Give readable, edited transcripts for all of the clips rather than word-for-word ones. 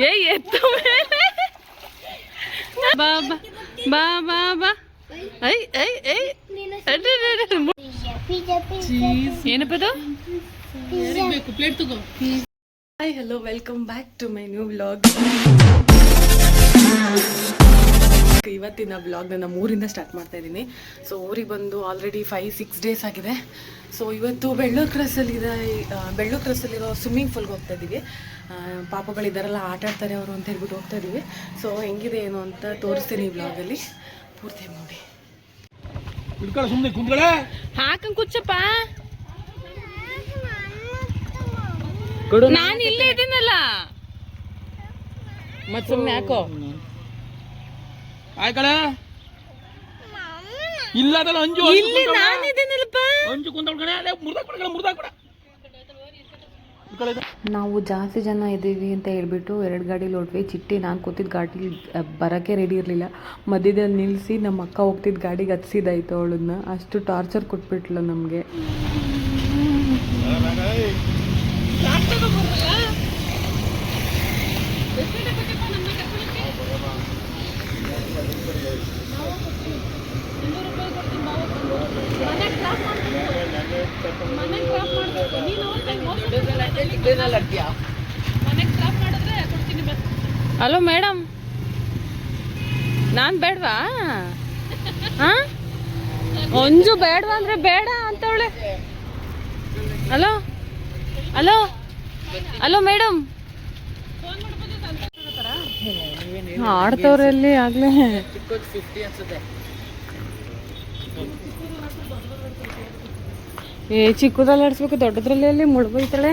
ಎತ್ತು ಬಾಬಾ ಬಾಬಾ ಬಾ ಐ ಐ ಐ ಏನಪ್ಪದು ಪ್ಲೇಟ್ ತಗೋ. Hi hello welcome back to my new vlog. ಇವತ್ತಿನ ವ್ಲಾಗ್ ನನ್ನ ಊರಿಂದ ಸ್ಟಾರ್ಟ್ ಮಾಡ್ತಾ ಇದ್ದೀನಿ. ಸೊ ಊರಿಗೆ ಬಂದು ಆಲ್ರೆಡಿ 5-6 ಡೇಸ್ ಆಗಿದೆ. ಸೊ ಇವತ್ತು ಬೆಳ್ಳೂರು ಕ್ರಾಸಲ್ಲಿರೋ ಸ್ವಿಮ್ಮಿಂಗ್ ಪೂಲ್ಗೆ ಹೋಗ್ತಾ ಇದ್ದೀವಿ. ಪಾಪಗಳಿದ್ದಾರಲ್ಲ ಆಟ ಆಡ್ತಾರೆ ಅವರು ಅಂತ ಹೇಳ್ಬಿಟ್ಟು ಹೋಗ್ತಾ ಇದ್ದೀವಿ. ಸೊ ಹೆಂಗಿದೆ ಏನು ಅಂತ ತೋರಿಸ್ತೀನಿ ಈ ವ್ಲಾಗಲ್ಲಿ, ಪೂರ್ತಿ ನೋಡಿ. ಹಾಕಂಗ್ ಕುಚ್ಚಪ್ಪ, ನಾನು ಇಲ್ಲೇ ಇದ್ದೀನಲ್ಲ ಮತ್ತೆ ಸುಮ್ಮನೆ ಹಾಕೋ. ನಾವು ಜಾಸ್ತಿ ಜನ ಇದ್ದೀವಿ ಅಂತ ಹೇಳ್ಬಿಟ್ಟು 2 ಗಾಡೀಲಿ ಹೊರಟ್ವಿ. ಚಿಟ್ಟಿ ನಾನು ಕೂತಿದ್ದ ಗಾಡೀಲಿ ಬರೋಕ್ಕೆ ರೆಡಿ ಇರಲಿಲ್ಲ. ಮಧ್ಯದಲ್ಲಿ ನಿಲ್ಲಿಸಿ ನಮ್ಮ ಅಕ್ಕ ಹೋಗ್ತಿದ್ದ ಗಾಡಿಗೆ ಹತ್ಸಿದಾಯ್ತು ಅವಳನ್ನ. ಅಷ್ಟು ಟಾರ್ಚರ್ ಕೊಟ್ಬಿಟ್ಲು ನಮಗೆ. ಹಲೋ ಮೇಡಮ್, ನಾನು ಬೇಡವಾ? ಹಾಂ, ಒಂಜು ಬೇಡವಾ ಅಂದರೆ ಬೇಡ ಅಂತವಳೆ. ಹಲೋ ಹಲೋ ಹಲೋ ಮೇಡಮ್, ಆಡ್ತವ್ರಲ್ಲಿ ಆಗ್ಲೇ. ಚಿಕ್ಕದಲ್ಲಿ ಆಡಿಸ್ಬೇಕು, ದೊಡ್ಡದ್ರಲ್ಲಿ ಅಲ್ಲಿ ಮುಳುಗೋಯ್ತಾಳೆ.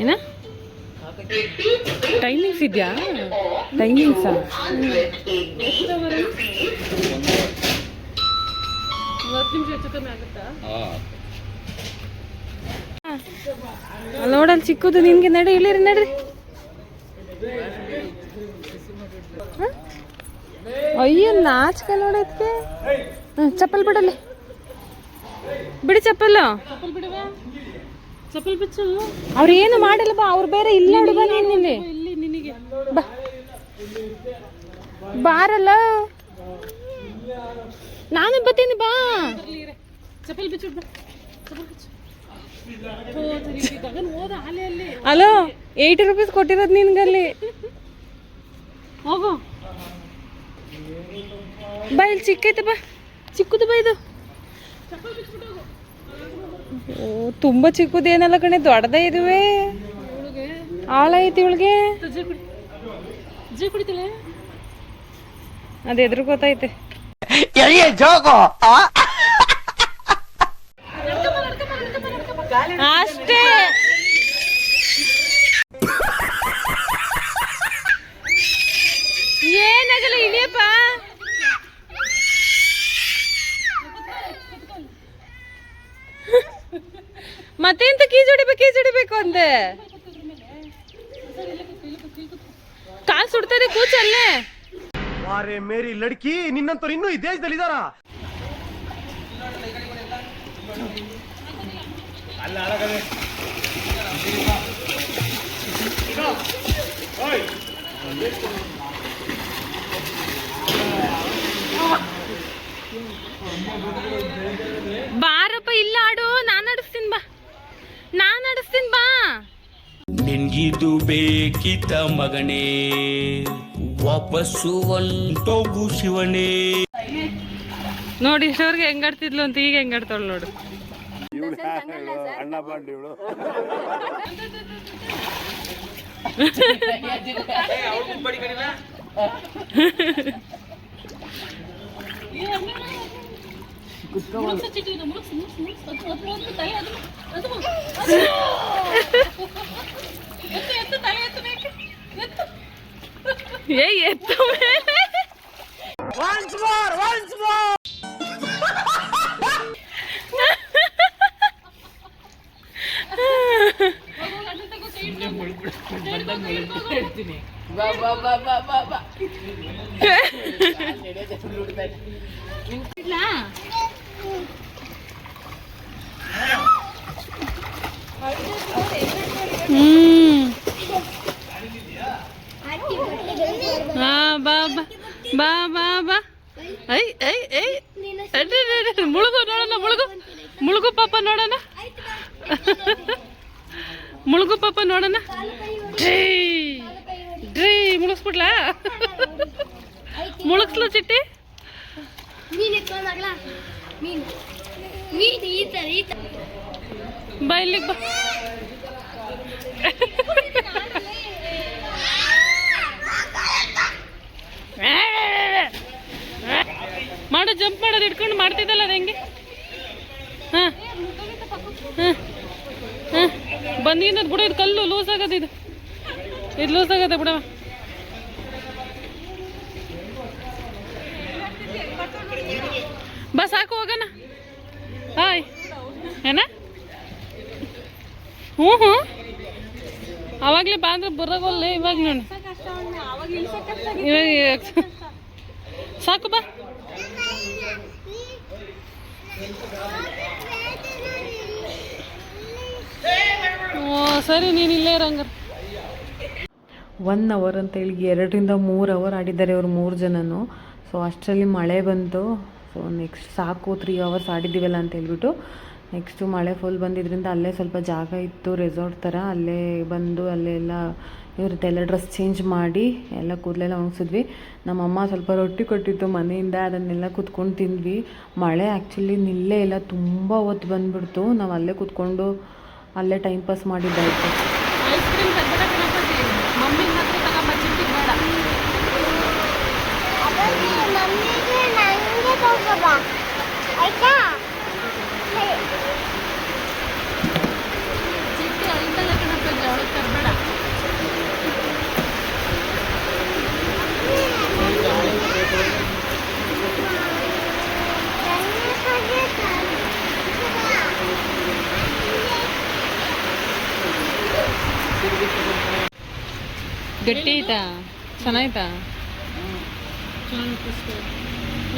ಏನ ಟೈಮಿಂಗ್ಸ್ ಇದೆಯಾ? ಟೈಮಿಂಗ್ಸಾ? ನೋಡಲ್ಲಿ ಚಿಕ್ಕದು ನಿನ್ಗೆ. ನಡಿ ಇಳಿರಿ, ನಡ್ರಿ. ಅಯ್ಯೋ ನಾಚಿಕೆ ನೋಡೋದಕ್ಕೆ. ಚಪ್ಪಲ್ ಬಿಡಲ್ಲಿ, ಬಿಡಿ ಚಪ್ಪಲ್. ಅವ್ರು ಏನು ಮಾಡಲ್ಲ ಬಾ, ಅವ್ರು ಬೇರೆ ಇಲ್ಲ ಹುಡುಗ. ನೀನಿಲ್ಲಿ ಬಾರಲ್ಲ, ನಾನು ಬರ್ತೀನಿ ಬಾ. ಹಲೋ, 80 ರೂಪೀಸ್ ಕೊಟ್ಟಿರೋದು ನಿನ್ಗಲ್ಲಿ. ಹೋಗು ಬಾ, ಇಲ್ಲಿ ಚಿಕ್ಕೈತೆ ಬಾ, ಚಿಕ್ಕದು ಬಾ ಇದು. ಓ ತುಂಬ ಚಿಕ್ಕದೇನಲ್ಲ ಕಣೆ, ದೊಡ್ಡದೇ ಇದುವೆ. ಆಳ ಐತಿ ಇವಳಿಗೆ, ಅದು ಎದುರು ಗೊತ್ತೈತೆ. ಅಷ್ಟೇ, ಏನಾಗಲ್ಲ, ಇಳಿಯಪ್ಪ. ಮತ್ತೆ ಎಂತ ಕೀಜೊಡಿಬೇಕು ಅಂದೆ. ಕಾಲ್ ಸುಡ್ತದೆ, ಕೂಚಲ್ಲೇ. ವಾರೆ ಮೇರಿ ಲಡ್ಕಿ, ನಿನ್ನಂತವ್ರು ಇನ್ನೂ ಈ ದೇಶದಲ್ಲಿ ಇದಾರ? ಬಾರಪ್ಪ, ಇಲ್ಲ ಆಡು, ನಾನು ಆಡಿಸ್ತೀನಿ ಬಾ, ನಾನು ಆಡಿಸ್ತೀನಿ ಬಾ. ನಿನ್ಗಿದು ಬೇಕಿತ ಮಗನೇ, ವಾಪಸ್ಸು ಒಂಟೋಗು ಶಿವನೇ. ನೋಡಿ ಇಷ್ಟವ್ರಿಗೆ ಹೆಂಗಾಡ್ತಿದ್ಲು ಅಂತ, ಈಗ ಹೆಂಗಾಡ್ತಾಳು ನೋಡು. ಅಣ್ಣ ಬಾಂಡ್ ಇವಳು. ಎತ್ತು ಐ ಐ ಐ ಮುಳುಗು ನೋಡೋಣ, ಮುಳುಗು ಪಾಪ ನೋಡೋಣ, ಮುಳುಗು ಪಾಪ ನೋಡೋಣ. ಡ್ರೀ ಮುಳುಗಿಸ್ಬಿಡ್ಲಾ? ಮುಳುಗಿಸ್ಲ ಚಿಟ್ಟಿ? ಬಾ ಇಲ್ಲಿಗೆ ಬಾ. ಮಾಡು, ಜಂಪ್ ಮಾಡೋದು ಇಟ್ಕೊಂಡು ಮಾಡ್ತಿದ್ದಲ್ಲ ಅದು ಹೆಂಗೆ? ಹಾಂ ಹಾಂ ಹಾಂ ಬಂದಿದ್ದು ಬಿಡು, ಇದು ಕಲ್ಲು ಲೂಸ್ ಆಗತ್ತೆ, ಇದು ಲೂಸ್ ಆಗತ್ತೆ ಬಿಡವ. ಬಾ ಸಾಕು, ಹೋಗೋಣ. ಹಾಯ್ ಏನ? ಹ್ಞೂ ಹ್ಞೂ ಅವಾಗಲೇ ಬಾ ಅಂದ್ರೆ ಬರೋಗಲ್ಲೇ, ಇವಾಗ ನೋಡಿ ಇವಾಗ ಸಾಕು ಬಾ. ಓ ಸರಿ, ನೀನು ಇಲ್ಲೇ ಇರಂಗಾರ. 1 ಅವರ್ ಅಂತೇಳಿ 2 ರಿಂದ 3 ಅವರ್ ಆಡಿದ್ದಾರೆ ಅವರು 3 ಜನನು. ಸೊ ಅಷ್ಟರಲ್ಲಿ ಮಳೆ ಬಂತು. ಸೊ ನೆಕ್ಸ್ಟ್ ಸಾಕು 3 ಅವರ್ಸ್ ಆಡಿದ್ದೀವಲ್ಲ ಅಂತ ಹೇಳ್ಬಿಟ್ಟು ನೆಕ್ಸ್ಟು ಮಳೆ ಫುಲ್ ಬಂದಿದ್ದರಿಂದ ಅಲ್ಲೇ ಸ್ವಲ್ಪ ಜಾಗ ಇತ್ತು, ರೆಸಾರ್ಟ್ ಥರ. ಅಲ್ಲೇ ಬಂದು ಅಲ್ಲೆಲ್ಲ ಇವ್ರದ್ದೆಲ್ಲ ಡ್ರೆಸ್ ಚೇಂಜ್ ಮಾಡಿ ಎಲ್ಲ ಕೂದಲೆಲ್ಲ ಒಣಗಿಸಿದ್ವಿ. ನಮ್ಮಮ್ಮ ಸ್ವಲ್ಪ ರೊಟ್ಟಿ ಕೊಟ್ಟಿತ್ತು ಮನೆಯಿಂದ, ಅದನ್ನೆಲ್ಲ ಕುತ್ಕೊಂಡು ತಿಂದ್ವಿ. ಮಳೆ ಆ್ಯಕ್ಚುಲಿ ನಿಲ್ಲೇ ಇಲ್ಲ, ತುಂಬ ಹೊತ್ತು ಬಂದುಬಿಡ್ತು. ನಾವು ಅಲ್ಲೇ ಕೂತ್ಕೊಂಡು ಅಲ್ಲೇ ಟೈಮ್ ಪಾಸ್ ಮಾಡಿದ್ದಾಯಿತು. ಐಸ್ ಕ್ರೀಮ್ ಮಮ್ಮಿ ಮಾತ್ರ ತಗೊಂಬ, ಚಿಟ್ಟಿ ಬೇಡ. ಚಿಟ್ಟಿ ಅಲ್ತಲ್ಲ ಕಣಪ್ಪ, ಅವಳಿಗೆ ತರಬೇಡ. ಗಟ್ಟಿ ಆಯ್ತಾ? ಚೆನ್ನಾಯ್ತಾ?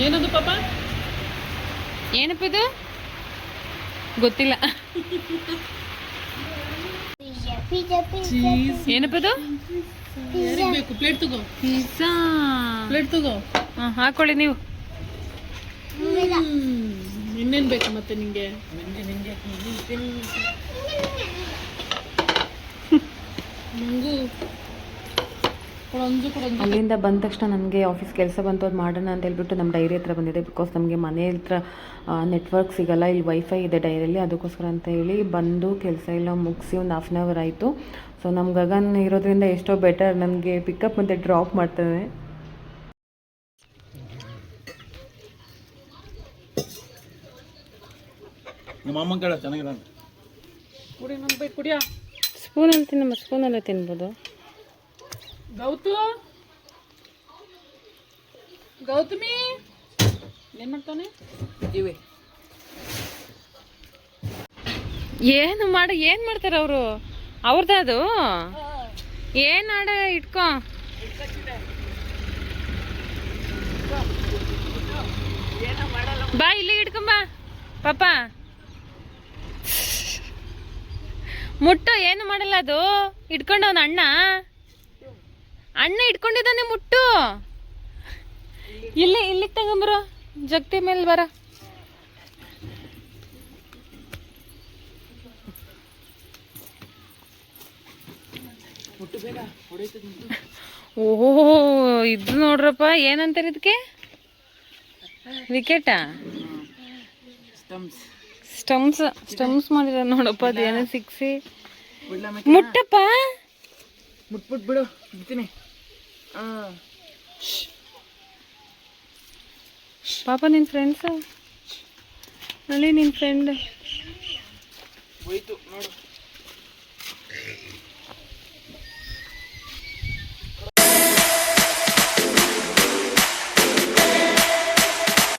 ಏನದು ಪಾಪ? ಏನಪ್ಪ ಇದು? ಗೊತ್ತಿಲ್ಲ. ಏನಪ್ಪ ಇದು? ಬೇಕು ಪ್ಲೇಟ್ ತಗೋ, ಪಿಜ್ಜಾ. ಪ್ಲೇಟ್ ತಗೋ. ಹಾಂ ಹಾಕೊಳ್ಳಿ ನೀವು. ಇನ್ನೇನು ಬೇಕು ಮತ್ತೆ ನಿಂಗೆ? ನಂಗೂ ಅಲ್ಲಿಂದ ಬಂದ ತಕ್ಷಣ ನನಗೆ ಆಫೀಸ್ ಕೆಲಸ ಬಂತು, ಅದು ಮಾಡೋಣ ಅಂತ ಹೇಳ್ಬಿಟ್ಟು ನಮ್ಮ ಡೈರಿ ಹತ್ರ ಬಂದಿದೆ. ಬಿಕಾಸ್ ನಮಗೆ ಮನೆ ಹತ್ರ ನೆಟ್ವರ್ಕ್ ಸಿಗೋಲ್ಲ, ಇಲ್ಲಿ ವೈಫೈ ಇದೆ ಡೈರಿಯಲ್ಲಿ, ಅದಕ್ಕೋಸ್ಕರ ಅಂತ ಹೇಳಿ ಬಂದು ಕೆಲಸ ಎಲ್ಲ ಮುಗಿಸಿ ಒಂದು 1/2 ಅವರ್ ಆಯಿತು. ಸೊ ನಮ್ಮ ಗಗನ್ ಇರೋದ್ರಿಂದ ಎಷ್ಟೋ ಬೆಟರ್, ನನಗೆ ಪಿಕಪ್ ಮತ್ತು ಡ್ರಾಪ್ ಮಾಡ್ತಾನೆ. ಕುಡಿ, ನಮ್ಗೆ ಬೇಕು ಕುಡಿಯಾ. ಸ್ಪೂನಲ್ಲಿ ತಿನ್ನಮ್ಮ, ಸ್ಪೂನಲ್ಲೇ ತಿನ್ಬೋದು. ಗೌತಮಿ ಏನ್ ಮಾಡ್ತಾನೆ? ಏನು ಮಾಡ್ತಾರೆ ಅವರು? ಅವ್ರದ್ದು ಅದು ಏನು ಆಡ ಇಟ್ಕೊ. ಬಾ ಇಲ್ಲಿ ಇಟ್ಕೊಂಬ ಪಾಪ. ಮುಟ್ಟು, ಏನು ಮಾಡಲ್ಲ ಅದು. ಇಟ್ಕೊಂಡವನ ಅಣ್ಣ ಇಟ್ಕೊಂಡಿದ್ದಾನೆ, ಮುಟ್ಟು. ಇಲ್ಲಿಗೆ ತಗೊಂಬರು, ಜಗತಿ ಮೇಲೆ ಬರ. ಓಹೋ, ಇದು ನೋಡ್ರಪ್ಪ, ಏನಂತಾರೆ ಇದಕ್ಕೆ? ವಿಕೆಟಾ? ಸ್ಟಮ್ಸ್ ಮಾಡಿರ ನೋಡಪ್ಪ, ಅದೇನೋ ಸಿಕ್ಸಿ. ಮುಟ್ಟಪ್ಪ, ಮುಟ್ಬಿಡು, ಬಿಡ್ತೀನಿ. ಪಾಪ ನಿನ್ನ ಫ್ರೆಂಡ್ಸು, ಅಲ್ಲಿ ನಿನ್ನ ಫ್ರೆಂಡ್ ಹೋಯ್ತು ನೋಡು.